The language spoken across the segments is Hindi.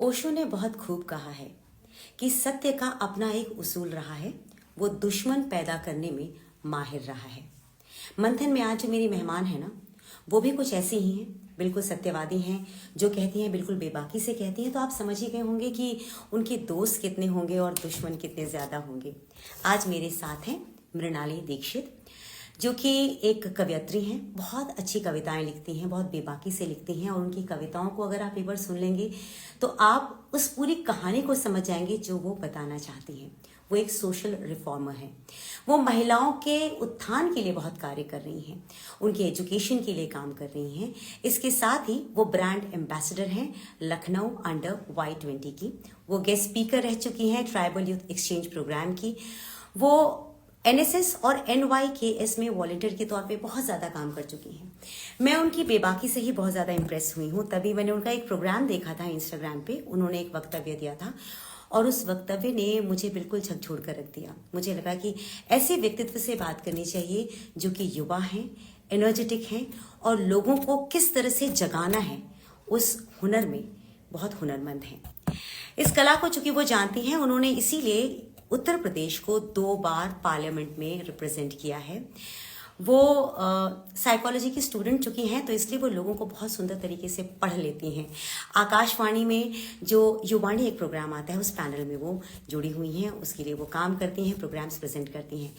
ओशो ने बहुत खूब कहा है कि सत्य का अपना एक उसूल रहा है, वो दुश्मन पैदा करने में माहिर रहा है। मंथन में आज जो मेरी मेहमान है ना, वो भी कुछ ऐसी ही हैं, बिल्कुल सत्यवादी हैं, जो कहती हैं बिल्कुल बेबाकी से कहती हैं। तो आप समझ ही गए होंगे कि उनके दोस्त कितने होंगे और दुश्मन कितने ज़्यादा होंगे। आज मेरे साथ हैं मृणाली दीक्षित, जो कि एक कवयित्री हैं, बहुत अच्छी कविताएं लिखती हैं, बहुत बेबाकी से लिखती हैं। और उनकी कविताओं को अगर आप एक बार सुन लेंगे तो आप उस पूरी कहानी को समझ जाएंगे जो वो बताना चाहती हैं। वो एक सोशल रिफॉर्मर हैं, वो महिलाओं के उत्थान के लिए बहुत कार्य कर रही हैं, उनके एजुकेशन के लिए काम कर रही हैं। इसके साथ ही वो ब्रांड एम्बेसडर हैं लखनऊ अंडर Y20 की। वो गेस्ट स्पीकर रह चुकी हैं ट्राइबल यूथ एक्सचेंज प्रोग्राम की। वो NSS और NYKS में वॉलंटियर के तौर पे बहुत ज़्यादा काम कर चुकी हैं। मैं उनकी बेबाकी से ही बहुत ज़्यादा इम्प्रेस हुई हूँ। तभी मैंने उनका एक प्रोग्राम देखा था इंस्टाग्राम पे, उन्होंने एक वक्तव्य दिया था और उस वक्तव्य ने मुझे बिल्कुल झकझोर कर रख दिया। मुझे लगा कि ऐसे व्यक्तित्व से बात करनी चाहिए जो कि युवा हैं, एनर्जेटिक हैं और लोगों को किस तरह से जगाना है उस हुनर में बहुत हुनरमंद हैं। इस कला को चूंकि वो जानती हैं, उन्होंने इसीलिए उत्तर प्रदेश को 2 बार पार्लियामेंट में रिप्रेजेंट किया है। वो साइकोलॉजी की स्टूडेंट चुकी हैं, तो इसलिए वो लोगों को बहुत सुंदर तरीके से पढ़ लेती हैं। आकाशवाणी में जो युवाणी एक प्रोग्राम आता है, उस पैनल में वो जुड़ी हुई हैं, उसके लिए वो काम करती हैं, प्रोग्राम्स प्रेजेंट करती हैं।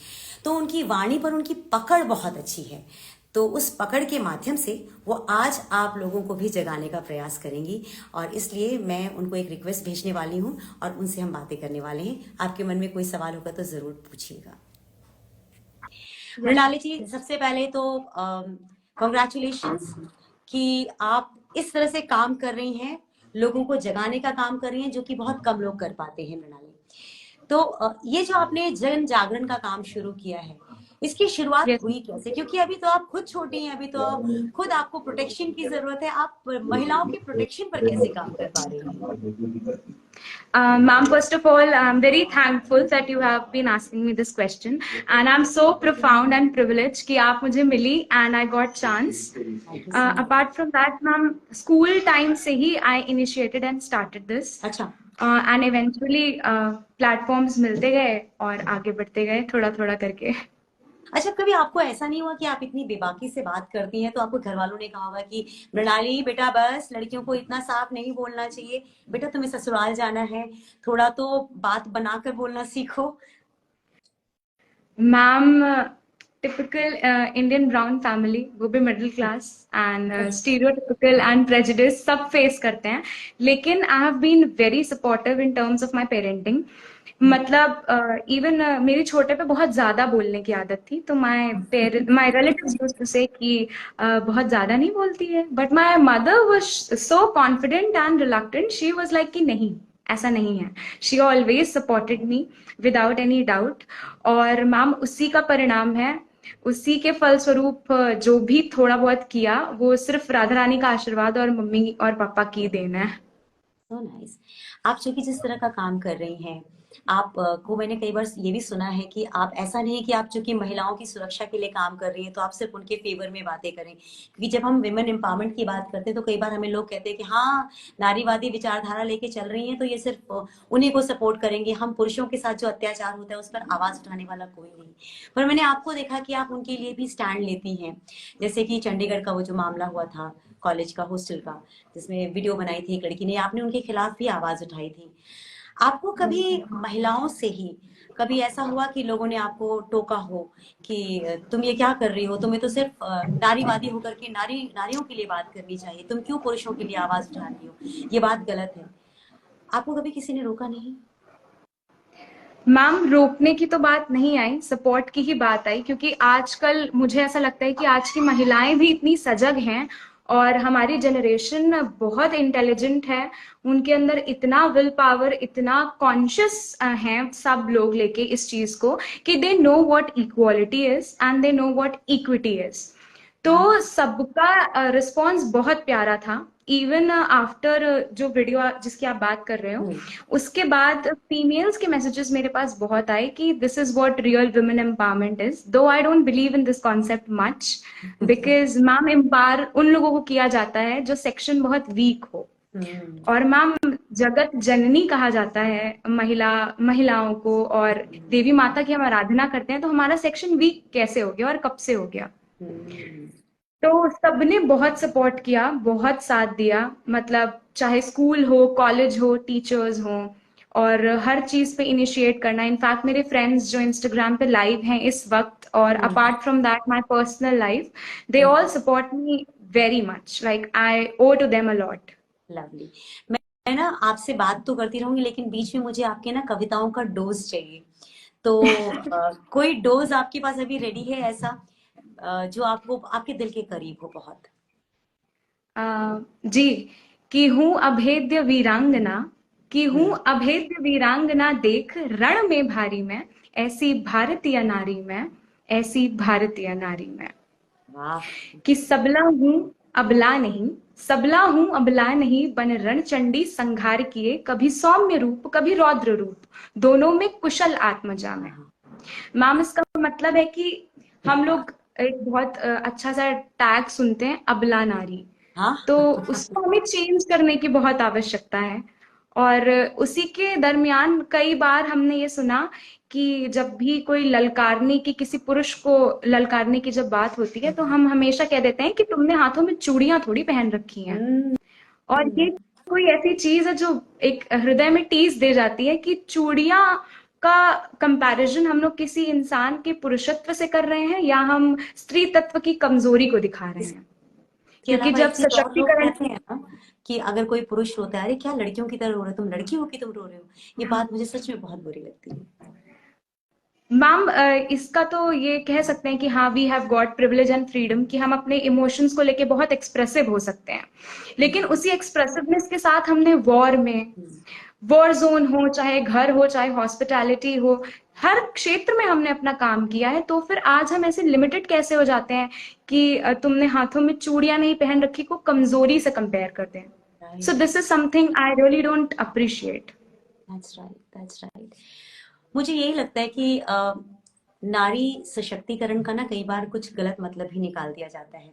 तो उनकी वाणी पर उनकी पकड़ बहुत अच्छी है। तो उस पकड़ के माध्यम से वो आज आप लोगों को भी जगाने का प्रयास करेंगी और इसलिए मैं उनको एक रिक्वेस्ट भेजने वाली हूँ और उनसे हम बातें करने वाले हैं। आपके मन में कोई सवाल होगा तो जरूर पूछिएगा। मृणाली जी, सबसे पहले तो कॉन्ग्रेचुलेशंस कि आप इस तरह से काम कर रही हैं, लोगों को जगाने का काम कर रही हैं, जो कि बहुत कम लोग कर पाते हैं। मृणाली, तो ये जो आपने जन जागरण का काम शुरू किया है, इसकी शुरुआत Yes. हुई कैसे? क्योंकि अभी तो आप खुद छोटी हैं, अभी तो खुद आपको प्रोटेक्शन की जरूरत है। आप महिलाओं के प्रोटेक्शन पर कैसे काम कर पा रही हैं? Ma'am, first of all, I'm very thankful that you have been asking me this question, and I'm so profound and privileged कि आप मुझे मिली and I got chance. Thank you so much. Apart from that, ma'am, school time से ही I initiated and started this. अच्छा, And eventually platforms मिलते गए और आगे बढ़ते गए थोड़ा थोड़ा करके। अच्छा, कभी आपको ऐसा नहीं हुआ कि आप इतनी बेबाकी से बात करती हैं तो आपको घर वालों ने कहा होगा कि मृणाली बेटा, बस लड़कियों को इतना साफ नहीं बोलना चाहिए, बेटा तुम्हें ससुराल जाना है, थोड़ा तो बात बनाकर बोलना सीखो? Ma'am, typical Indian brown family, वो भी middle class and stereotypical and prejudice सब face करते हैं, लेकिन I have been very supportive in terms of my parenting. मतलब even मेरी छोटे पे बहुत ज्यादा बोलने की आदत थी, तो my relatives used to say कि बहुत ज्यादा नहीं बोलती है, but my mother was so confident and reluctant. She was like कि नहीं, ऐसा नहीं है. She always supported me without any doubt. और मैम उसी का परिणाम है, उसी के फलस्वरूप जो भी थोड़ा बहुत किया वो सिर्फ राधा रानी का आशीर्वाद और मम्मी और पापा की देन है। So nice. आप चूंकि जिस तरह का काम कर रही हैं, आप को मैंने कई बार ये भी सुना है कि आप, ऐसा नहीं कि आप चूंकि महिलाओं की सुरक्षा के लिए काम कर रही हैं तो आप सिर्फ उनके फेवर में बातें करें। क्योंकि जब हम विमेन एम्पावरमेंट की बात करते हैं तो कई बार हमें लोग कहते हैं कि हाँ, नारीवादी विचारधारा लेके चल रही हैं तो ये सिर्फ उन्हीं को सपोर्ट करेंगे, हम पुरुषों के साथ जो अत्याचार होता है उस पर आवाज उठाने वाला कोई नहीं। पर मैंने आपको देखा कि आप उनके लिए भी स्टैंड लेती हैं। जैसे कि चंडीगढ़ का वो जो मामला हुआ था, कॉलेज का हॉस्टल का, जिसमें वीडियो बनाई थी एक लड़की ने, आपने उनके खिलाफ भी आवाज उठाई थी। आपको कभी महिलाओं से ही कभी ऐसा हुआ कि लोगों ने आपको टोका हो कि तुम ये क्या कर रही हो, तुम्हें तो सिर्फ नारीवादी होकर के नारियों के लिए बात करनी चाहिए, तुम क्यों पुरुषों के लिए आवाज उठा रही हो, ये बात गलत है? आपको कभी किसी ने रोका नहीं? मैम, रोकने की तो बात नहीं आई, सपोर्ट की ही बात आई, क्योंकि आजकल मुझे ऐसा लगता है कि आज की महिलाएं भी इतनी सजग हैं और हमारी जनरेशन बहुत इंटेलिजेंट है, उनके अंदर इतना विल पावर, इतना कॉन्शियस हैं सब लोग लेके इस चीज को कि they know what equality is and they know what equity is. तो सबका रिस्पॉन्स बहुत प्यारा था। इवन आफ्टर जो वीडियो जिसकी आप बात कर रहे हो, उसके बाद फीमेल्स के मैसेजेस मेरे पास बहुत आए कि this is what real women empowerment is, though I don't believe in this concept much, because ma'am empower उन लोगों को किया जाता है जो सेक्शन बहुत वीक हो। और मैम जगत जननी कहा जाता है महिलाओं को, और देवी माता की हम आराधना करते हैं, तो हमारा सेक्शन वीक कैसे हो गया और कब से हो गया? हम्म, तो सबने बहुत सपोर्ट किया, बहुत साथ दिया। मतलब चाहे स्कूल हो, कॉलेज हो, टीचर्स हो, और हर चीज पे इनिशिएट करना। इनफैक्ट मेरे फ्रेंड्स जो इंस्टाग्राम पे लाइव हैं इस वक्त, और hmm, apart from that my personal life, they all support me very much. Like I owe to them a lot. Lovely. मैं ना आपसे बात तो करती रहूंगी, लेकिन बीच में मुझे आपके ना कविताओं का डोज चाहिए। तो कोई डोज आपके पास अभी रेडी है ऐसा, जो आपको आपके दिल के करीब हो बहुत? जी। कि हूं अभेद्य वीरांगना, कि हूं हम्म, अभेद्य वीरांगना, देख रण में भारी मैं, ऐसी भारतीय नारी मैं, ऐसी भारतीय नारी मैं। वाह। कि सबला हूं अबला नहीं, सबला हूं अबला नहीं, बन रणचंडी संघार किए, कभी सौम्य रूप कभी रौद्र रूप, दोनों में कुशल आत्मजा में। हाँ, मैम, इसका मतलब है कि हम लोग एक बहुत अच्छा सा टैग सुनते हैं, अबला नारी। हाँ। तो उसको हमें चेंज करने की बहुत आवश्यकता है। और उसी के दरमियान कई बार हमने ये सुना कि जब भी कोई ललकारने की, किसी पुरुष को ललकारने की जब बात होती है, तो हम हमेशा कह देते हैं कि तुमने हाथों में चूड़ियां थोड़ी पहन रखी हैं। हम्म, और ये कोई ऐसी चीज है जो एक हृदय में टीस दे जाती है कि चूड़ियां का कंपैरिजन हम लोग किसी इंसान के पुरुषत्व से कर रहे हैं, या हम स्त्री तत्व की कमजोरी को दिखा रहे हैं। इसके क्योंकि अलावा जब एक चीज और लोग सशक्तिकरण। कहते हैं ना, कि अगर कोई पुरुष रोता है, अरे क्या लड़कियों की तरह रो रहे हो, तुम लड़की हो कि तुम रो रहे हो। ये बात मुझे सच में बहुत बुरी लगती है। मैम, इसका तो ये कह सकते हैं कि हाँ, we have got privilege and freedom, कि हम अपने इमोशंस को लेके बहुत एक्सप्रेसिव हो सकते हैं। लेकिन उसी एक्सप्रेसिवनेस के साथ हमने वॉर में, हम्म, वॉर जोन हो, चाहे घर हो, चाहे हॉस्पिटैलिटी हो, हर क्षेत्र में हमने अपना काम किया है। तो फिर आज हम ऐसे लिमिटेड कैसे हो जाते हैं कि तुमने हाथों में चूड़ियां नहीं पहन रखी को कमजोरी से कंपेयर करते हैं? So right. This is something I really don't appreciate. That's right, that's right. मुझे यही लगता है कि नारी सशक्तिकरण का ना कई बार कुछ गलत मतलब ही निकाल दिया जाता है।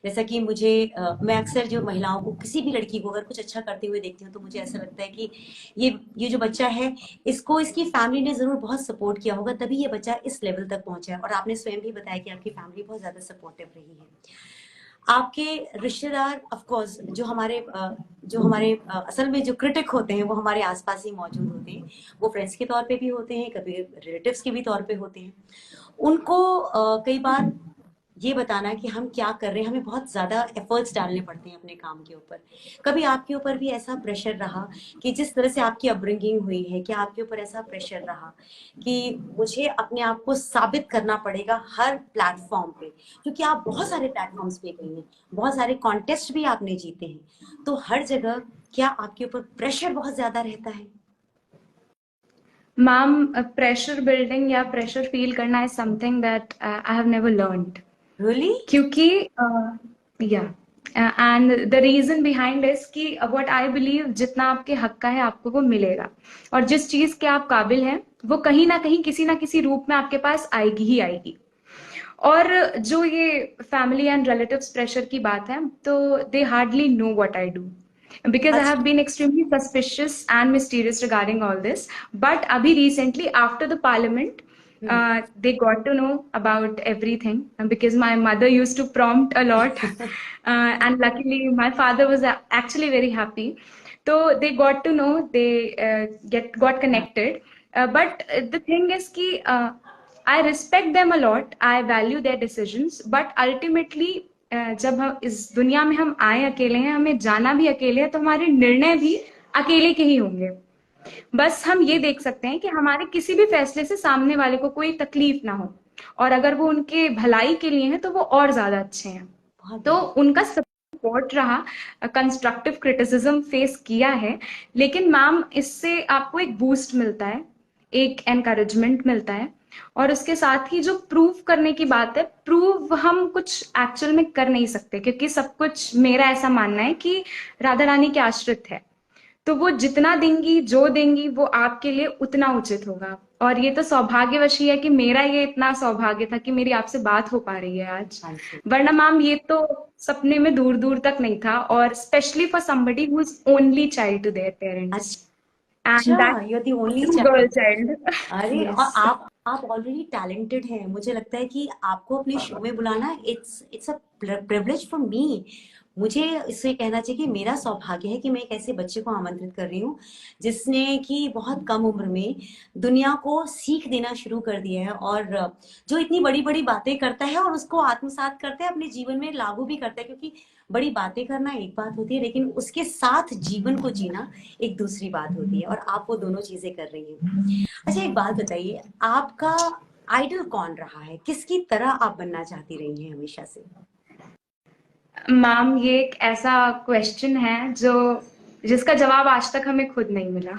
जैसा कि मैं अक्सर जो महिलाओं को, किसी भी लड़की को अगर कुछ अच्छा करते हुए देखती हूँ, तो मुझे ऐसा लगता है कि ये जो बच्चा है, इसको इसकी फैमिली ने जरूर बहुत सपोर्ट किया होगा, तभी ये बच्चा इस लेवल तक पहुंचा है। और आपने स्वयं भी बताया कि आपकी फैमिली बहुत ज्यादा सपोर्टिव रही है। आपके रिश्तेदार, ऑफ कोर्स, जो हमारे असल में जो क्रिटिक होते हैं, वो हमारे आसपास ही मौजूद होते हैं। वो फ्रेंड्स के तौर पे भी होते हैं, कभी रिलेटिव्स के भी तौर पे होते हैं। उनको कई बार ये बताना कि हम क्या कर रहे हैं, हमें बहुत ज्यादा एफर्ट्स डालने पड़ते हैं अपने काम के ऊपर। कभी आपके ऊपर भी ऐसा प्रेशर रहा, कि जिस तरह से आपकी अपब्रिंगिंग हुई है, क्या आपके ऊपर ऐसा प्रेशर रहा कि मुझे अपने आप को साबित करना पड़ेगा हर प्लेटफॉर्म पे? क्योंकि आप बहुत सारे प्लेटफॉर्म्स पे गई हैं, बहुत सारे कॉन्टेस्ट भी आपने जीते हैं, तो हर जगह क्या आपके ऊपर प्रेशर बहुत ज्यादा रहता है? मैम, प्रेशर बिल्डिंग या प्रेशर फील करना is something that I have never learned. Really? क्योंकि या and the reason behind is कि व्हाट आई बिलीव, जितना आपके हक का है आपको वो मिलेगा। और जिस चीज के आप काबिल हैं, वो कहीं ना कहीं किसी ना किसी रूप में आपके पास आएगी ही आएगी। और जो ये फैमिली एंड रिलेटिव्स प्रेशर की बात है, तो they hardly know what I do, because I have अच्छा। been extremely suspicious and mysterious regarding all this. But abhi recently, after the parliament, hmm. they got to know about everything, because my mother used to prompt a lot, and luckily my father was actually very happy. So they got to know, they got connected. But the thing is ki, I respect them a lot. I value their decisions. But ultimately, जब हम इस दुनिया में हम आए अकेले हैं, हमें जाना भी अकेले हैं, तो हमारे निर्णय भी अकेले के ही होंगे। बस हम ये देख सकते हैं कि हमारे किसी भी फैसले से सामने वाले को कोई तकलीफ ना हो, और अगर वो उनके भलाई के लिए हैं तो वो और ज्यादा अच्छे हैं। बहुत तो बढ़िया। उनका सपोर्ट रहा, कंस्ट्रक्टिव क्रिटिसिज्म फेस किया है। लेकिन मैम, इससे आपको एक बूस्ट मिलता है, एक एनकरेजमेंट मिलता है। और उसके साथ ही जो प्रूव करने की बात है, प्रूव हम कुछ एक्चुअल में कर नहीं सकते, क्योंकि सब कुछ, मेरा ऐसा मानना है कि राधा रानी के आश्रित है। तो वो जितना देंगी, जो देंगी, वो आपके लिए उतना उचित होगा। और ये तो सौभाग्यवश ही है कि मेरा ये इतना सौभाग्य था कि मेरी आपसे बात हो पा रही है आज। हाँ जी। वरना मैम ये तो सपने में दूर दूर तक नहीं था, और specially for somebody who is only child to their parents, and अच्छा, that you are the only two girl child. Child. अरे, और यस। आप ऑलरेडी टैलेंटेड हैं। मुझे लगता है कि आपको अपने शो में बुलाना, it's a privilege for me. मुझे इससे कहना चाहिए कि मेरा सौभाग्य है कि मैं एक ऐसे बच्चे को आमंत्रित कर रही हूँ जिसने कि बहुत कम उम्र में दुनिया को सीख देना शुरू कर दिया है, और जो इतनी बड़ी बड़ी बातें करता है और उसको आत्मसात करता है, अपने जीवन में लागू भी करता है। क्योंकि बड़ी बातें करना एक बात होती है, लेकिन उसके साथ जीवन को जीना एक दूसरी बात होती है, और आप वो दोनों चीजें कर रही हैं। अच्छा, एक बात बताइए, आपका आइडल कौन रहा है? किसकी तरह आप बनना चाहती रही हैं हमेशा से? मैम ये एक ऐसा क्वेश्चन है जो जिसका जवाब आज तक हमें खुद नहीं मिला।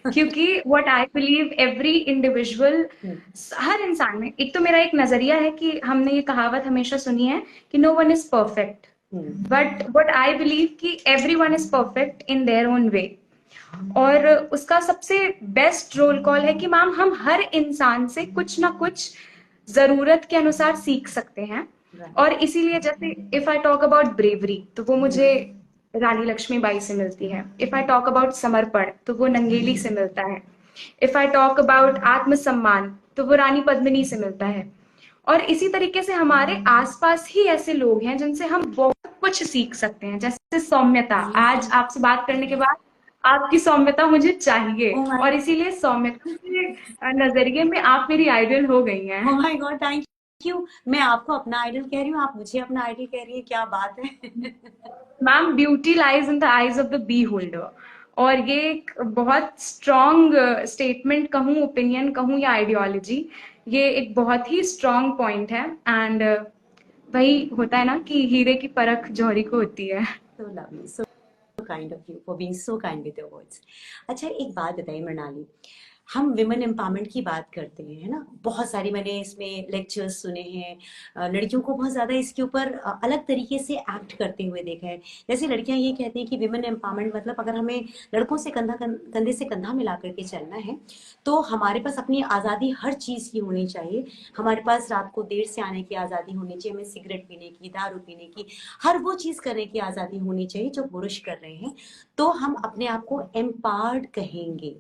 क्योंकि what I believe every individual, hmm. हर इंसान में, एक तो मेरा एक नजरिया है कि हमने ये कहावत हमेशा सुनी है कि no one is perfect, hmm. But what I believe कि every one is perfect in their own way. और उसका सबसे बेस्ट रोल कॉल है कि मैम हम हर इंसान से कुछ ना कुछ जरूरत के अनुसार सीख सकते हैं। राइट। और इसीलिए जैसे if I talk about bravery तो वो मुझे रानी लक्ष्मीबाई से मिलती है। इफ आई टॉक अबाउट समर्पण तो वो नंगेली से मिलता है। इफ आई टॉक अबाउट आत्मसम्मान तो वो रानी पद्मिनी से मिलता है। और इसी तरीके से हमारे आसपास ही ऐसे लोग हैं जिनसे हम बहुत कुछ सीख सकते हैं, जैसे सौम्यता। आज अमेजिंग। आपसे बात करने के बाद आपकी सौम्यता मुझे चाहिए, ओ माय और इसीलिए सौम्यता के नजरिए में आप मेरी आइडल हो गई ओ हैं। My God, thank you. मैं आपको अपना आइडल कह रही हूँ, आप मुझे अपना आइडल कह रही हैं, क्या बात है। Ma'am beauty lies in the eyes of the beholder, और ये एक बहुत स्ट्रॉन्ग स्टेटमेंट कहूँ, ओपिनियन कहूँ या आइडियोलॉजी, ये एक बहुत ही स्ट्रॉन्ग पॉइंट है। एंड वही होता है ना कि हीरे की परख जौहरी को होती है। So lovely, so kind of you for being so kind with your words. अच्छा, एक बात बताइए मृणाली, हम विमेन एम्पावरमेंट की बात करते हैं, है ना? बहुत सारी मैंने इसमें लेक्चर्स सुने हैं। लड़कियों को बहुत ज़्यादा इसके ऊपर अलग तरीके से एक्ट करते हुए देखा है। जैसे लड़कियां ये कहती हैं कि विमेन एम्पावरमेंट मतलब अगर हमें लड़कों से कंधे से कंधा मिला करके चलना है, तो हमारे पास अपनी आज़ादी हर चीज़ की होनी चाहिए। हमारे पास रात को देर से आने की आज़ादी होनी चाहिए, हमें सिगरेट पीने की, दारू पीने की, हर वो चीज़ करने की आज़ादी होनी चाहिए जो पुरुष कर रहे हैं। तो हम अपने आप को एम्पावर्ड कहेंगे।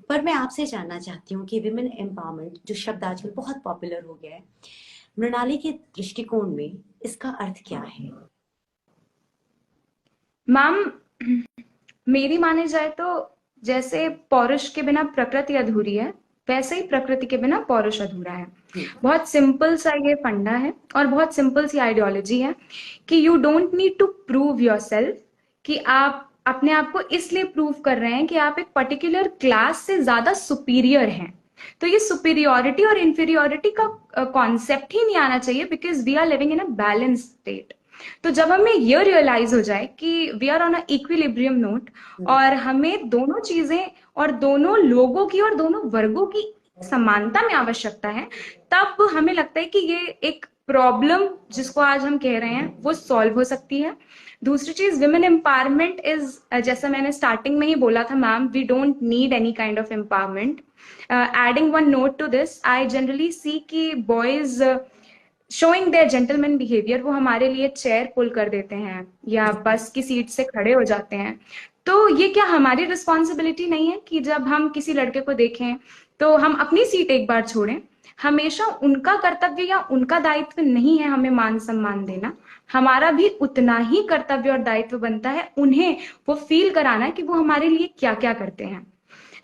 पर मैं आपसे जानना चाहती हूँ कि विमेन एम्पावरमेंट जो शब्द आजकल बहुत पॉपुलर हो गया है, मृणाली के दृष्टिकोण में इसका अर्थ क्या है? मैम मेरी माने जाए तो जैसे पौरुष के बिना प्रकृति अधूरी है, वैसे ही प्रकृति के बिना पौरुष अधूरा है। बहुत सिंपल सा ये फंडा है और बहुत सिंपल सी आइडियोलॉजी है कि you don't need to prove yourself, कि आप अपने आप को इसलिए प्रूव कर रहे हैं कि आप एक पर्टिकुलर क्लास से ज्यादा सुपीरियर हैं। तो ये सुपीरियोरिटी और इंफीरियोरिटी का कॉन्सेप्ट ही नहीं आना चाहिए, because we are living in a balance state. तो जब हमें ये रियलाइज हो जाए कि we are on a equilibrium note, और हमें दोनों चीजें और दोनों लोगों की और दोनों वर्गों की समानता में आवश्यकता है, तब हमें लगता है कि ये एक प्रॉब्लम जिसको आज हम कह रहे हैं वो सॉल्व हो सकती है। दूसरी चीज, विमेन एम्पावरमेंट इज, जैसा मैंने स्टार्टिंग में ही बोला था ma'am, we don't need any kind of empowerment. Adding one note to this, I generally see कि boys showing their gentleman behaviour, वो हमारे लिए चेयर पुल कर देते हैं या बस की सीट से खड़े हो जाते हैं। तो ये क्या हमारी रिस्पॉन्सिबिलिटी नहीं है कि जब हम किसी लड़के को देखें तो हम अपनी सीट एक बार छोड़ें? हमेशा उनका कर्तव्य या उनका दायित्व नहीं है हमें मान सम्मान देना, हमारा भी उतना ही कर्तव्य और दायित्व बनता है उन्हें वो फील कराना कि वो हमारे लिए क्या क्या करते हैं।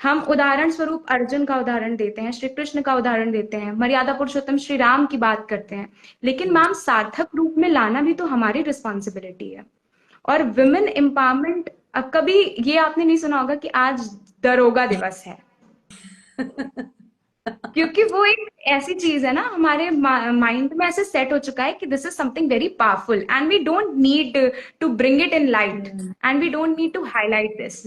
हम उदाहरण स्वरूप अर्जुन का उदाहरण देते हैं, श्री कृष्ण का उदाहरण देते हैं, मर्यादा पुरुषोत्तम श्री राम की बात करते हैं, लेकिन मैम सार्थक रूप में लाना भी तो हमारी रिस्पॉन्सिबिलिटी है। और विमेन एम्पावरमेंट, कभी ये आपने नहीं सुना होगा कि आज दरोगा दिवस है, क्योंकि वो एक ऐसी चीज है ना, हमारे माइंड में ऐसे सेट हो चुका है कि this is something very powerful and we don't need to bring it in light, and we don't need to highlight this.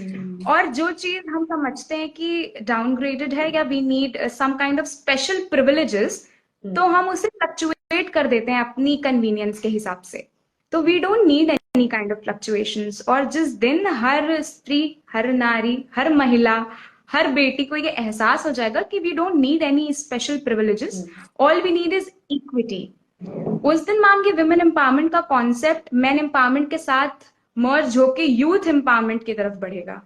और जो चीज हम समझते हैं कि डाउनग्रेडेड है या we need some kind of special privileges, तो हम उसे फ्लक्चुएट कर देते हैं अपनी कन्वीनियंस के हिसाब से। तो we don't need any kind of fluctuations. और जिस दिन हर स्त्री, हर नारी, हर महिला हर बेटी को ये एहसास हो जाएगा कि we don't need any special privileges, all we need is equity. उस दिन मैम ये विमेन एम्पावरमेंट का कॉन्सेप्ट मैन एम्पावरमेंट के साथ मर्ज होके यूथ एम्पावरमेंट की तरफ बढ़ेगा।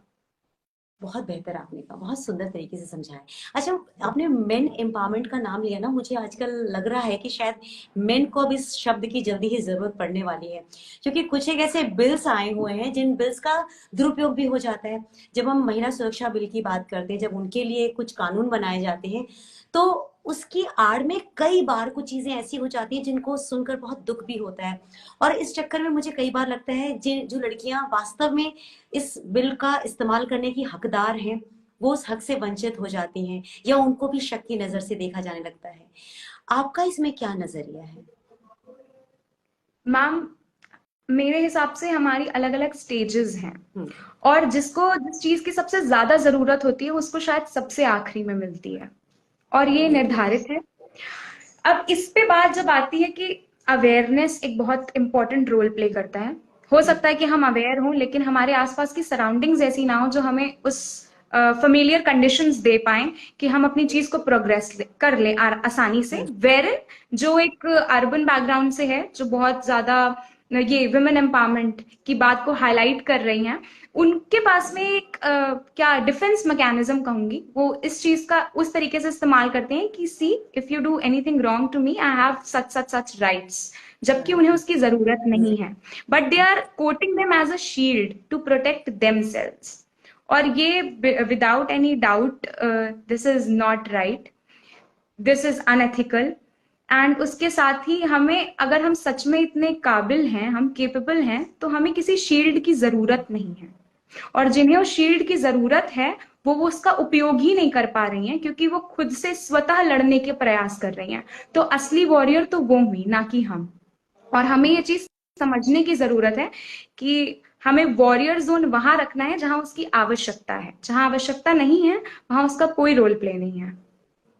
बहुत बेहतर आपने कहा, बहुत सुंदर तरीके से समझाया। अच्छा, आपने मेन एम्पावरमेंट का नाम लिया ना, मुझे आजकल लग रहा है कि शायद मेन को अब इस शब्द की जल्दी ही जरूरत पड़ने वाली है, क्योंकि कुछ एक ऐसे बिल्स आए हुए हैं जिन बिल्स का दुरुपयोग भी हो जाता है। जब हम महिला सुरक्षा बिल की बात करते हैं, जब उनके लिए कुछ कानून बनाए जाते हैं, तो उसकी आड़ में कई बार कुछ चीजें ऐसी हो जाती हैं जिनको सुनकर बहुत दुख भी होता है। और इस चक्कर में मुझे कई बार लगता है जो लड़कियां वास्तव में इस बिल का इस्तेमाल करने की हकदार हैं, वो उस हक से वंचित हो जाती हैं, या उनको भी शक की नजर से देखा जाने लगता है। आपका इसमें क्या नजरिया है? मैम मेरे हिसाब से हमारी अलग अलग स्टेजेस हैं, हम्म। और जिसको जिस चीज की सबसे ज्यादा जरूरत होती है उसको शायद सबसे आखिरी में मिलती है, और ये निर्धारित है। अब इस पे बात जब आती है कि अवेयरनेस एक बहुत इंपॉर्टेंट रोल प्ले करता है। हो सकता है कि हम अवेयर हों लेकिन हमारे आसपास की सराउंडिंग्स ऐसी ना हो जो हमें उस फेमिलियर कंडीशंस दे पाएं कि हम अपनी चीज को प्रोग्रेस कर लें आसानी से। वेर जो एक अर्बन बैकग्राउंड से है, जो बहुत ज्यादा ये वुमेन एम्पावरमेंट की बात को हाईलाइट कर रही हैं, उनके पास में एक क्या डिफेंस मैकेनिज्म कहूंगी, वो इस चीज का उस तरीके से इस्तेमाल करते हैं कि see if you do anything wrong to me I have such such such rights, जबकि उन्हें उसकी जरूरत नहीं है, but they are coating them as a shield to protect themselves. और ये without any doubt this is not right, this is unethical. And उसके साथ ही हमें, अगर हम सच में इतने काबिल हैं, हम केपेबल हैं, तो हमें किसी शील्ड की जरूरत नहीं है। और जिन्हें उस शील्ड की जरूरत है वो उसका उपयोग ही नहीं कर पा रही हैं, क्योंकि वो खुद से स्वतः लड़ने के प्रयास कर रही हैं। तो असली वॉरियर तो वो हुई, ना कि हम। और हमें ये चीज समझने की जरूरत है कि हमें वॉरियर जोन वहां रखना है जहां उसकी आवश्यकता है, जहां आवश्यकता नहीं है वहां उसका कोई रोल प्ले नहीं है।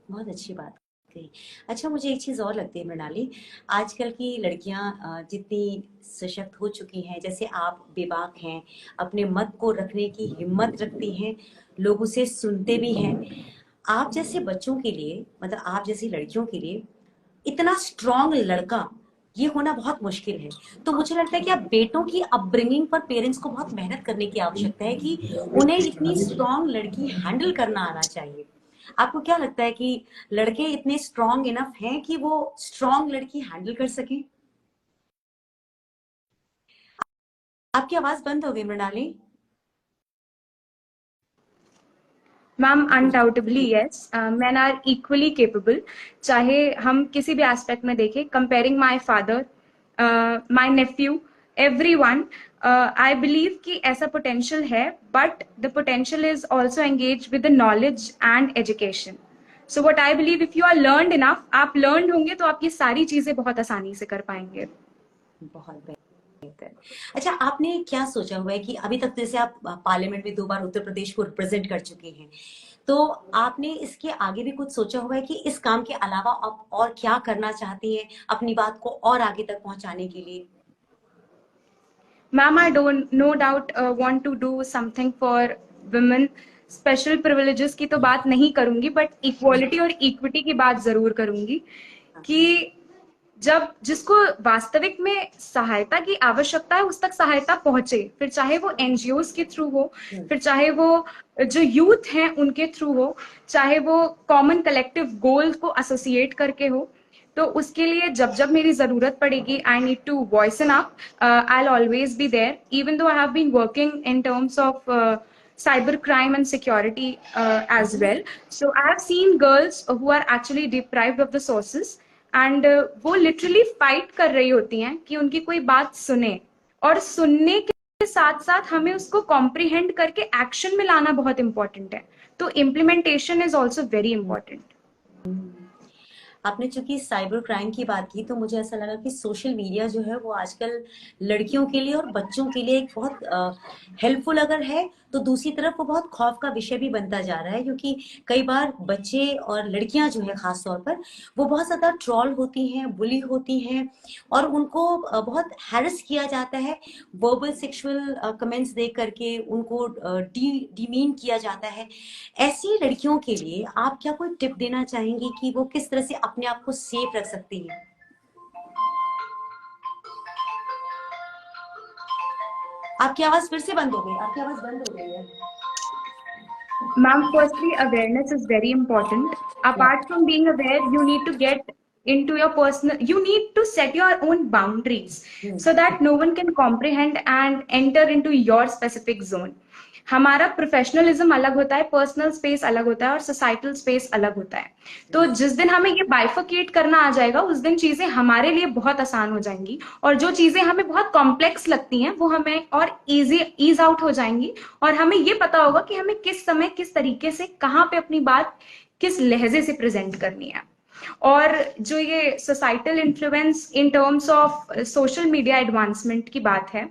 बहुत अच्छी बात कही। अच्छा, मुझे एक चीज और लगती है मृणाली, आजकल की लड़कियां जितनी सशक्त हो चुकी हैं, जैसे आप बेबाक हैं, अपने मत को रखने की हिम्मत रखती हैं, लोग उसे सुनते भी हैं। आप जैसे बच्चों के लिए, मतलब आप जैसी लड़कियों के लिए इतना स्ट्रांग लड़का ये होना बहुत मुश्किल है। तो मुझे लगता है कि आप बेटों की अपब्रिंगिंग पर पेरेंट्स को बहुत मेहनत करने की आवश्यकता है कि उन्हें इतनी स्ट्रांग लड़की हैंडल करना आना चाहिए। आपको क्या लगता है कि लड़के इतने स्ट्रांग इनफ हैं कि वो स्ट्रांग लड़की हैंडल कर सकें? आपकी आवाज बंद हो गई Mrinali. Ma'am undoubtably yes, men are equally capable, चाहे हम किसी भी एस्पेक्ट में देखें। Comparing my father, my nephew, every one, I believe कि ऐसा पोटेंशियल है, but the potential is also engage with the knowledge and education. So what I believe, if you are learned enough, आप लर्नड होंगे तो आप ये सारी चीजें बहुत आसानी से कर पाएंगे। बहुत बेहतर। अच्छा, आपने क्या सोचा हुआ है कि अभी तक जैसे आप पार्लियामेंट में 2 बार उत्तर प्रदेश को रिप्रेजेंट कर चुके हैं, तो आपने इसके आगे भी कुछ सोचा हुआ है कि इस काम के अलावा आप और क्या करना चाहती हैं अपनी बात को और आगे तक पहुंचाने के लिए? Ma'am I don't no doubt want to do something for women. Special privileges की तो बात नहीं करूंगी, बट इक्वालिटी और इक्विटी की बात जरूर करूंगी कि जब जिसको वास्तविक में सहायता की आवश्यकता है उस तक सहायता पहुंचे, फिर चाहे वो एनजीओज के थ्रू हो, फिर चाहे वो जो यूथ हैं उनके थ्रू हो, चाहे वो कॉमन कलेक्टिव गोल को एसोसिएट करके हो। तो उसके लिए जब जब मेरी जरूरत पड़ेगी, I need to voice in up, I always be there, even though I have been working in terms of cyber crime and security as well. So I have seen girls who are actually deprived of the sources, and वो लिटरली फाइट कर रही होती हैं कि उनकी कोई बात सुने, और सुनने के साथ साथ हमें उसको कॉम्प्रिहेंड करके एक्शन में लाना बहुत इंपॉर्टेंट है। तो implementation is also very important. आपने चूंकि साइबर क्राइम की बात की तो मुझे ऐसा लगा कि सोशल मीडिया जो है वो आजकल लड़कियों के लिए और बच्चों के लिए एक बहुत हेल्पफुल अगर है, तो दूसरी तरफ वो बहुत खौफ का विषय भी बनता जा रहा है, क्योंकि कई बार बच्चे और लड़कियां जो है खास तौर पर वो बहुत ज्यादा ट्रॉल होती हैं, बुली होती हैं, और उनको बहुत हैरेस किया जाता है, वर्बल सेक्सुअल कमेंट्स दे करके उनको डिमीन किया जाता है। ऐसी लड़कियों के लिए आप क्या कोई टिप देना चाहेंगी कि वो किस तरह से अपने आप को सेफ रख सकती हैं? आपकी आवाज फिर से बंद हो गई, आपकी आवाज बंद हो गई है। Ma'am, firstly, awareness is very important. Apart from being aware, you need to get into your you need to set your own boundaries so that no one can comprehend and enter into your specific zone. हमारा प्रोफेशनलिज्म अलग होता है, पर्सनल स्पेस अलग होता है और सोसाइटल स्पेस अलग होता है। तो जिस दिन हमें ये बाइफरकेट करना आ जाएगा उस दिन चीजें हमारे लिए बहुत आसान हो जाएंगी, और जो चीजें हमें बहुत कॉम्प्लेक्स लगती हैं वो हमें और ईज आउट हो जाएंगी, और हमें ये पता होगा कि हमें किस समय किस तरीके से कहाँ पे अपनी बात किस लहजे से प्रेजेंट करनी है। और जो ये societal influence in terms of social media advancement की बात है,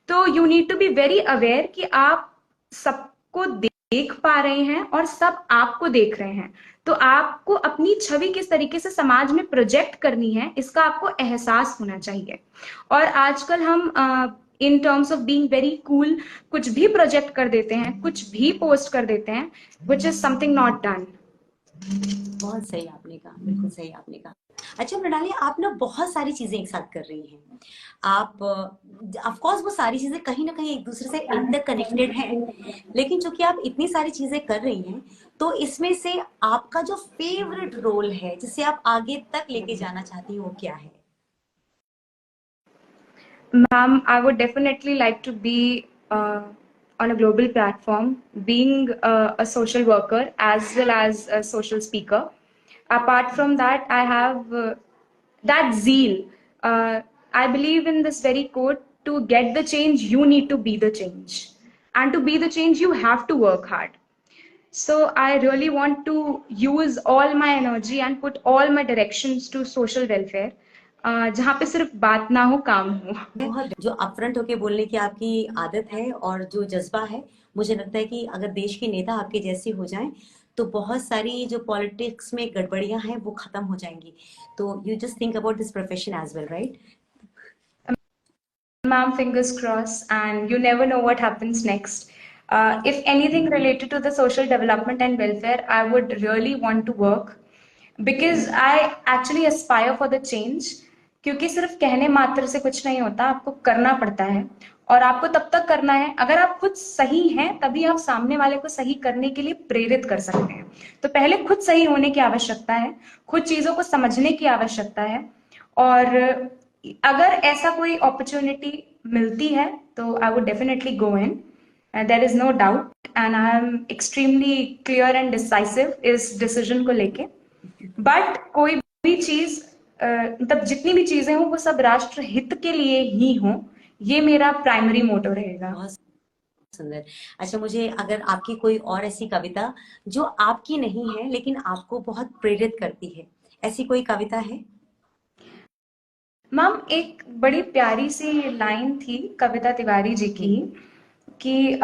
तो you need to be very aware कि आप सबको देख पा रहे हैं और सब आपको देख रहे हैं। तो आपको अपनी छवि किस तरीके से समाज में प्रोजेक्ट करनी है इसका आपको एहसास होना चाहिए। और आजकल हम इन terms of being very cool कुछ भी प्रोजेक्ट कर देते हैं, कुछ भी पोस्ट कर देते हैं, which is something not done. बहुत सही आपने कहा, बिल्कुल सही आपने कहा। अच्छा मृणाली, आप ना बहुत सारी चीजें एक साथ कर रही हैं। आप ऑफ कोर्स वो सारी चीजें कहीं ना कहीं एक दूसरे से इंटरकनेक्टेड हैं, लेकिन चूंकि आप इतनी सारी चीजें कर रही हैं तो इसमें से आपका जो फेवरेट रोल है जिसे आप आगे तक लेके जाना चाहती हैं वो क्या है? Ma'am, I would definitely like to be on a global platform, being a social worker as well as a social speaker. Apart from that, I have that zeal. Uh, I believe in this very quote: to get the change, you need to be the change. And to be the change, you have to work hard. So I really want to use all my energy and put all my directions to social welfare, जहाँ पे सिर्फ बात ना हो, काम हो। बहुत जो अपफ्रंट होके बोलने की आपकी आदत है और जो जज्बा है, मुझे लगता है कि अगर देश के नेता आपके जैसे हो जाएं तो बहुत सारी जो पॉलिटिक्स में गड़बड़ियां हैं वो खत्म हो जाएंगी। तो you just think about this profession as well, right? Ma'am, fingers crossed, and you never know what happens next. If anything related to the social development and welfare, I would really want to work because I actually aspire for the change. क्योंकि सिर्फ कहने मात्र से कुछ नहीं होता, आपको करना पड़ता है, और आपको तब तक करना है अगर आप खुद सही हैं, तभी आप सामने वाले को सही करने के लिए प्रेरित कर सकते हैं। तो पहले खुद सही होने की आवश्यकता है, खुद चीजों को समझने की आवश्यकता है, और अगर ऐसा कोई अपॉर्चुनिटी मिलती है तो I would definitely go in, there is no doubt, and I am extremely clear and decisive इस डिसीजन को लेके। बट कोई भी चीज मतलब जितनी भी चीजें हों वो सब राष्ट्र हित के लिए ही हों, ये मेरा प्राइमरी मोटो रहेगा। बहुत सुंदर। अच्छा, मुझे अगर आपकी कोई और ऐसी कविता जो आपकी नहीं है लेकिन आपको बहुत प्रेरित करती है, ऐसी कोई कविता है? मैम, एक बड़ी प्यारी सी लाइन थी कविता तिवारी जी की कि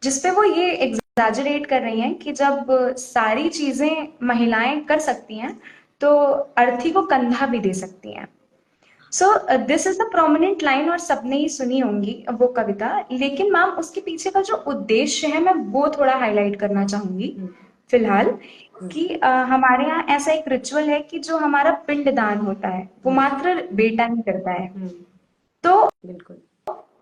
जिसपे वो ये एग्जैजरेट कर रही हैं कि जब सारी चीजें महिलाएं कर सकती हैं तो अर्थी को कंधा भी दे सकती हैं। So this is the prominent line, और सबने ही सुनी होंगी वो कविता, लेकिन मैम उसके पीछे का जो उद्देश्य है मैं वो थोड़ा हाईलाइट करना चाहूंगी फिलहाल। कि हमारे यहाँ ऐसा एक रिचुअल है कि जो हमारा पिंडदान होता है वो मात्र बेटा ही करता है। तो बिल्कुल।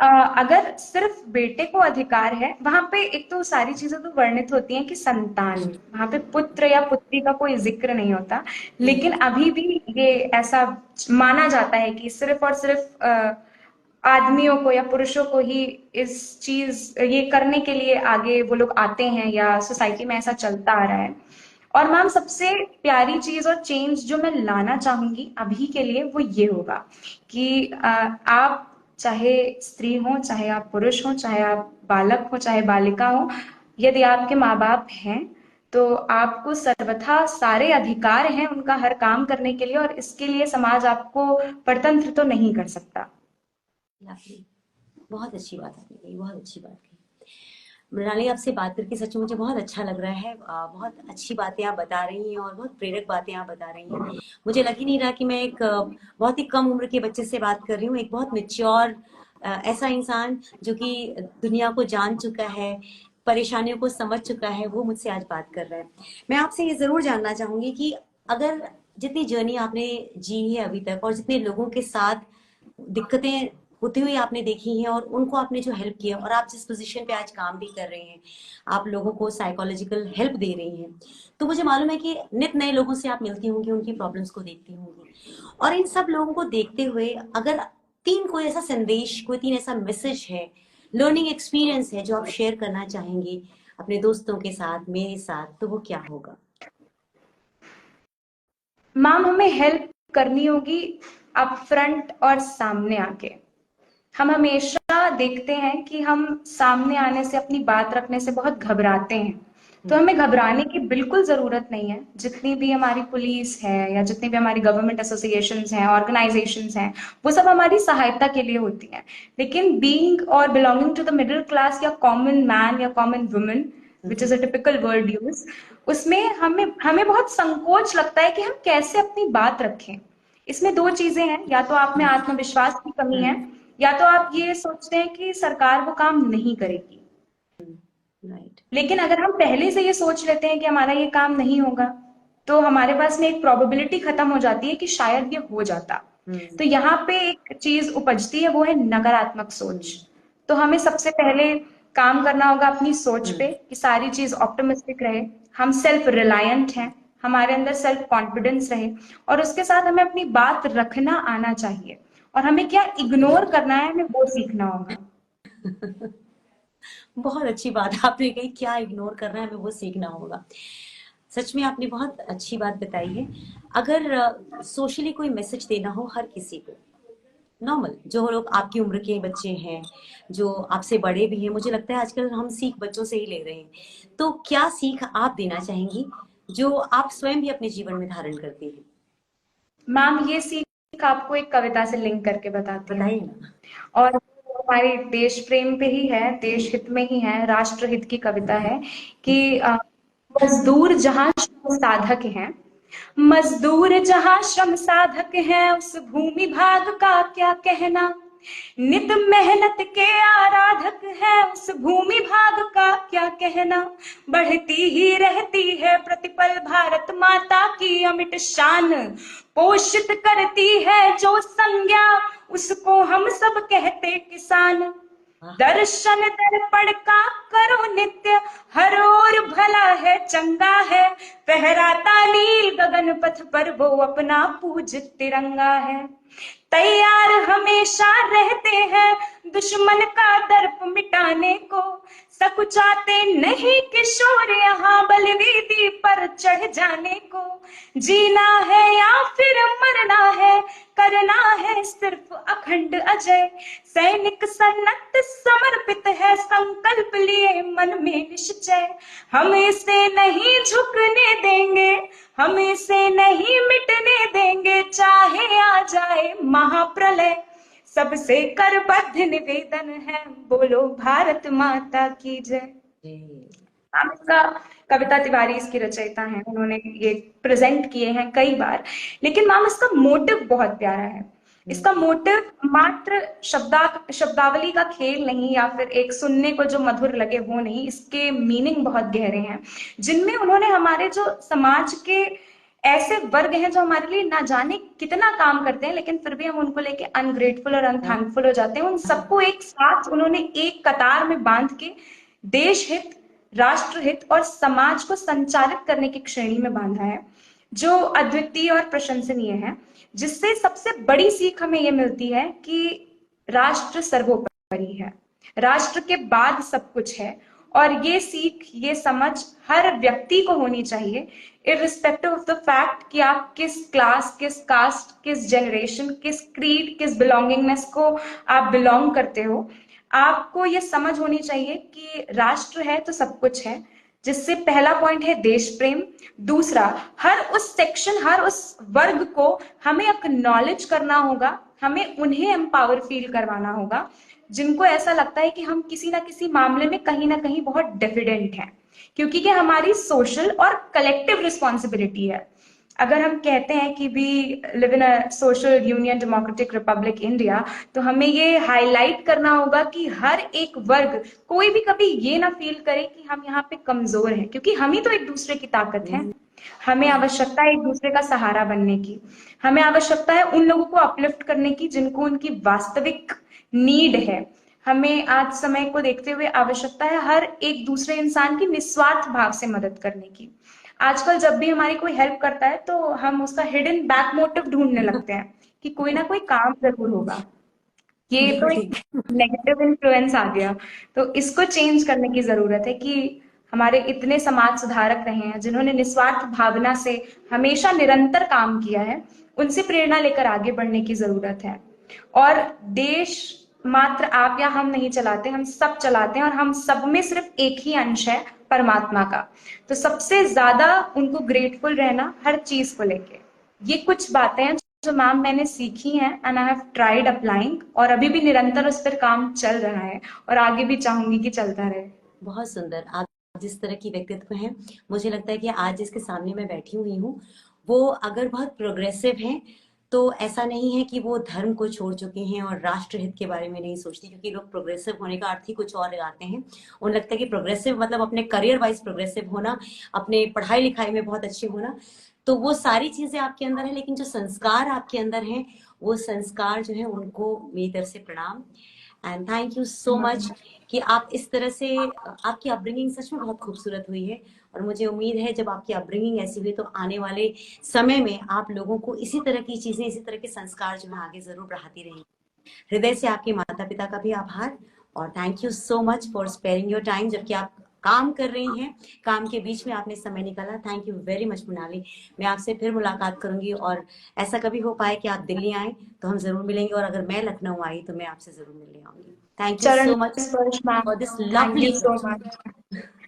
अगर सिर्फ बेटे को अधिकार है, वहां पे एक तो सारी चीजें तो वर्णित होती हैं कि संतान, वहां पे पुत्र या पुत्री का कोई जिक्र नहीं होता, लेकिन अभी भी ये ऐसा माना जाता है कि सिर्फ और सिर्फ आदमियों को या पुरुषों को ही इस चीज ये करने के लिए आगे वो लोग आते हैं, या सोसाइटी में ऐसा चलता आ रहा है। और मैम, सबसे प्यारी चीज और चेंज जो मैं लाना चाहूंगी अभी के लिए वो ये होगा कि आप चाहे स्त्री हो, चाहे आप पुरुष हो, चाहे आप बालक हो, चाहे बालिका हो, यदि आपके माँ बाप हैं तो आपको सर्वथा सारे अधिकार हैं उनका हर काम करने के लिए, और इसके लिए समाज आपको परतंत्र तो नहीं कर सकता। आपने बहुत अच्छी बात आपने कही, बहुत अच्छी बात कही। मृणाली, आपसे बात करके सच में मुझे बहुत अच्छा लग रहा है। बहुत अच्छी बातें आप बता रही हैं और बहुत प्रेरक बातें आप बता रही हैं। मुझे लग ही नहीं रहा कि मैं एक बहुत ही कम उम्र के बच्चे से बात कर रही हूँ। एक बहुत मेच्योर ऐसा इंसान जो कि दुनिया को जान चुका है, परेशानियों को समझ चुका है, वो मुझसे आज बात कर रहा है। मैं आपसे ये जरूर जानना चाहूंगी कि अगर जितनी जर्नी आपने जी है अभी तक और जितने लोगों के साथ दिक्कतें होती हुई आपने देखी हैं और उनको आपने जो हेल्प किया और आप जिस पोजीशन पे आज काम भी कर रहे हैं, आप लोगों को साइकोलॉजिकल हेल्प दे रही हैं, तो मुझे मालूम है कि नित नए लोगों से आप मिलती होंगी, उनकी प्रॉब्लम्स को देखती होंगी। और इन सब लोगों को देखते हुए अगर तीन कोई ऐसा संदेश, कोई तीन ऐसा मैसेज है, लर्निंग एक्सपीरियंस है जो आप शेयर करना चाहेंगे अपने दोस्तों के साथ, मेरे साथ, तो वो क्या होगा? मैम, हमें हेल्प करनी होगी अप फ्रंट और सामने आके। हम हमेशा देखते हैं कि हम सामने आने से, अपनी बात रखने से बहुत घबराते हैं। तो हमें घबराने की बिल्कुल जरूरत नहीं है। जितनी भी हमारी पुलिस है या जितनी भी हमारी गवर्नमेंट एसोसिएशंस हैं, ऑर्गेनाइजेशंस हैं, वो सब हमारी सहायता के लिए होती हैं। लेकिन बीइंग और belonging to the middle class या कॉमन मैन या common woman, which is a typical word use, उसमें हमें हमें बहुत संकोच लगता है कि हम कैसे अपनी बात रखें। इसमें दो चीजें हैं, या तो आप में आत्मविश्वास की कमी है, या तो आप ये सोचते हैं कि सरकार वो काम नहीं करेगी। राइट। लेकिन अगर हम पहले से ये सोच लेते हैं कि हमारा ये काम नहीं होगा, तो हमारे पास में एक प्रोबेबिलिटी खत्म हो जाती है कि शायद ये हो जाता। तो यहाँ पे एक चीज उपजती है, वो है नकारात्मक सोच। तो हमें सबसे पहले काम करना होगा अपनी सोच पे, कि सारी चीज ऑप्टिमिस्टिक रहे, हम सेल्फ रिलायंट हैं, हमारे अंदर सेल्फ कॉन्फिडेंस रहे, और उसके साथ हमें अपनी बात रखना आना चाहिए। और हमें क्या इग्नोर करना है, हमें वो सीखना होगा। बहुत अच्छी बात आपने कही, क्या इग्नोर करना है हमें वो सीखना होगा। सच में आपने बहुत अच्छी बात बताई है। अगर सोशली कोई मैसेज देना हो हर किसी को, नॉर्मल जो लोग आपकी उम्र के बच्चे हैं, जो आपसे बड़े भी हैं, मुझे लगता है आजकल हम सीख बच्चों से ही ले रहे हैं, तो क्या सीख आप देना चाहेंगी जो आप स्वयं भी अपने जीवन में धारण करती हैं? मैम, ये सीख आपको एक कविता से लिंक करके बताती हूँ। बताइए ना। और वो हमारे देश प्रेम पे ही है, देश हित में ही है, राष्ट्र हित की कविता है कि मजदूर जहाँ श्रम साधक हैं, मजदूर जहाँ श्रम साधक हैं, उस भूमि भाग का क्या कहना। नित मेहनत के आराधक है, उस भूमि भाग का क्या कहना। बढ़ती ही रहती है प्रतिपल भारत माता की अमिट शान, पोषित करती है जो संज्ञा, उसको हम सब कहते किसान। दर्शन दर्पण का करो नित्य, हर ओर भला है चंगा है, फहराता नील गगन पथ पर वो अपना पूजित तिरंगा है। तैयार हमेशा रहते हैं दुश्मन का दर्प मिटाने को, सकुचाते नहीं किशोर यहाँ बलवेदी पर चढ़ जाने को। जीना है या फिर मरना है, करना है सिर्फ अखंड अजय, सैनिक सन्नत समर्पित है, संकल्प लिए मन में निश्चय। हम इसे नहीं झुकने देंगे, हम इसे नहीं मिटने देंगे, चाहे आ जाए महाप्रलय, सबसे करबद्ध निवेदन है, बोलो भारत माता की जय। मैम, इसका कविता तिवारी इसकी रचयिता हैं, उन्होंने ये प्रेजेंट किए हैं कई बार। लेकिन मैम, इसका मोटिव बहुत प्यारा है। इसका मोटिव मात्र शब्दावली का खेल नहीं, या फिर एक सुनने को जो मधुर लगे वो नहीं, इसके मीनिंग बहुत गहरे हैं, जिनमें उन्होंने हमारे जो समाज के ऐसे वर्ग हैं जो हमारे लिए ना जाने कितना काम करते हैं, लेकिन फिर भी हम उनको लेके अनग्रेटफुल और अनथैंकफुल हो जाते हैं, उन सबको एक साथ उन्होंने एक कतार में बांध के देश हित, राष्ट्र हित और समाज को संचालित करने की श्रेणी में बांधा है, जो अद्वितीय और प्रशंसनीय है। जिससे सबसे बड़ी सीख हमें ये मिलती है कि राष्ट्र सर्वोपरि है, राष्ट्र के बाद सब कुछ है। और ये सीख, ये समझ हर व्यक्ति को होनी चाहिए, इररिस्पेक्टिव ऑफ द फैक्ट कि आप किस क्लास, किस कास्ट, किस जनरेशन, किस क्रीड, किस बिलोंगिंगनेस को आप बिलोंग करते हो। आपको ये समझ होनी चाहिए कि राष्ट्र है तो सब कुछ है, जिससे पहला पॉइंट है देश प्रेम। दूसरा, हर उस सेक्शन, हर उस वर्ग को हमें एक्नॉलेज करना होगा, हमें उन्हें एम्पावर फील करवाना होगा जिनको ऐसा लगता है कि हम किसी ना किसी मामले में कहीं ना कहीं बहुत डिफिडेंट हैं, क्योंकि ये हमारी सोशल और कलेक्टिव रिस्पॉन्सिबिलिटी है। अगर हम कहते हैं कि we live in a social union democratic republic India, तो हमें ये हाईलाइट करना होगा कि हर एक वर्ग, कोई भी कभी ये ना फील करे कि हम यहाँ पे कमजोर हैं, क्योंकि हम ही तो एक दूसरे की ताकत हैं। हमें आवश्यकता है एक दूसरे का सहारा बनने की। हमें आवश्यकता है उन लोगों को अपलिफ्ट करने की जिनको उनकी वास्तविक नीड है। हमें आज समय को देखते हुए आवश्यकता है हर एक दूसरे इंसान की निस्वार्थ भाव से मदद करने की। आजकल जब भी हमारी कोई हेल्प करता है तो हम उसका हिडन बैक मोटिव ढूंढने लगते हैं कि कोई ना कोई काम जरूर होगा। ये तो बिल्कुल एक ठीक। नेगेटिव इन्फ्लुएंस आ गया। तो इसको चेंज करने की जरूरत है कि हमारे इतने समाज सुधारक रहे हैं जिन्होंने निस्वार्थ भावना से हमेशा निरंतर काम किया है, उनसे प्रेरणा लेकर आगे बढ़ने की जरूरत है। और देश मात्र आप या हम नहीं चलाते, हम सब चलाते हैं, और हम सब में सिर्फ एक ही अंश है, परमात्मा का। तो सबसे ज्यादा उनको ग्रेटफुल रहना हर चीज को लेके। ये कुछ बातें हैं जो मैम मैंने सीखी हैं and I have tried applying, और अभी भी निरंतर उस पर काम चल रहा है और आगे भी चाहूंगी कि चलता रहे। बहुत सुंदर। आप जिस तरह की व्यक्तित्व हैं, मुझे लगता है कि आज जिसके सामने मैं बैठी हुई हूँ, वो अगर बहुत प्रोग्रेसिव हैं, तो ऐसा नहीं है कि वो धर्म को छोड़ चुके हैं और राष्ट्र हित के बारे में नहीं सोचते, क्योंकि लोग प्रोग्रेसिव होने का अर्थ ही कुछ और लगाते हैं। उन्हें लगता है कि प्रोग्रेसिव मतलब अपने करियर वाइज प्रोग्रेसिव होना, अपने पढ़ाई लिखाई में बहुत अच्छे होना। तो वो सारी चीजें आपके अंदर है, लेकिन जो संस्कार आपके अंदर हैं, वो संस्कार जो है उनको मेरी तरफ से प्रणाम। And thank you so much कि आप इस तरह से, आपकी अपब्रिंगिंग सच में बहुत खूबसूरत हुई है। और मुझे उम्मीद है जब आपकी अपब्रिंगिंग ऐसी हुई तो आने वाले समय में आप लोगों को इसी तरह की चीजें, इसी तरह के संस्कार जो है आगे जरूर बढ़ाती रहेंगी। हृदय से आपके माता पिता का भी आभार। और thank you so much for sparing your time, जबकि आप काम कर रही हैं, काम के बीच में आपने समय निकाला। Thank you very much Mrinali. मैं आपसे फिर मुलाकात करूंगी, और ऐसा कभी हो पाए कि आप दिल्ली आए तो हम जरूर मिलेंगे, और अगर मैं लखनऊ आई तो मैं आपसे जरूर मिलने आऊंगी। थैंक यू चरण सो मच स्पर्श ma'am, for this thank you lovely. So much.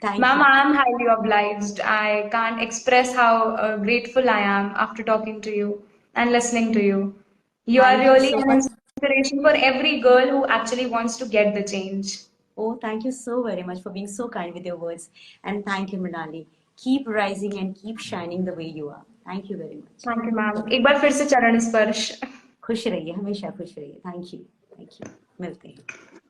Thank Ma'am, you. I am highly obliged. I can't express how grateful I am after talking to you and listening to you. You are thank you really so an much. inspiration for every girl who actually wants to get the change. Oh, thank you so very much for being so kind with your words. And thank you, Mrinali. Keep rising and keep shining the way you are. Thank you very much. Thank you, ma'am. एक बार फिर से चरण स्पर्श। खुश रहिए, हमेशा खुश रहिए। Thank you. Thank you. मिलते हैं।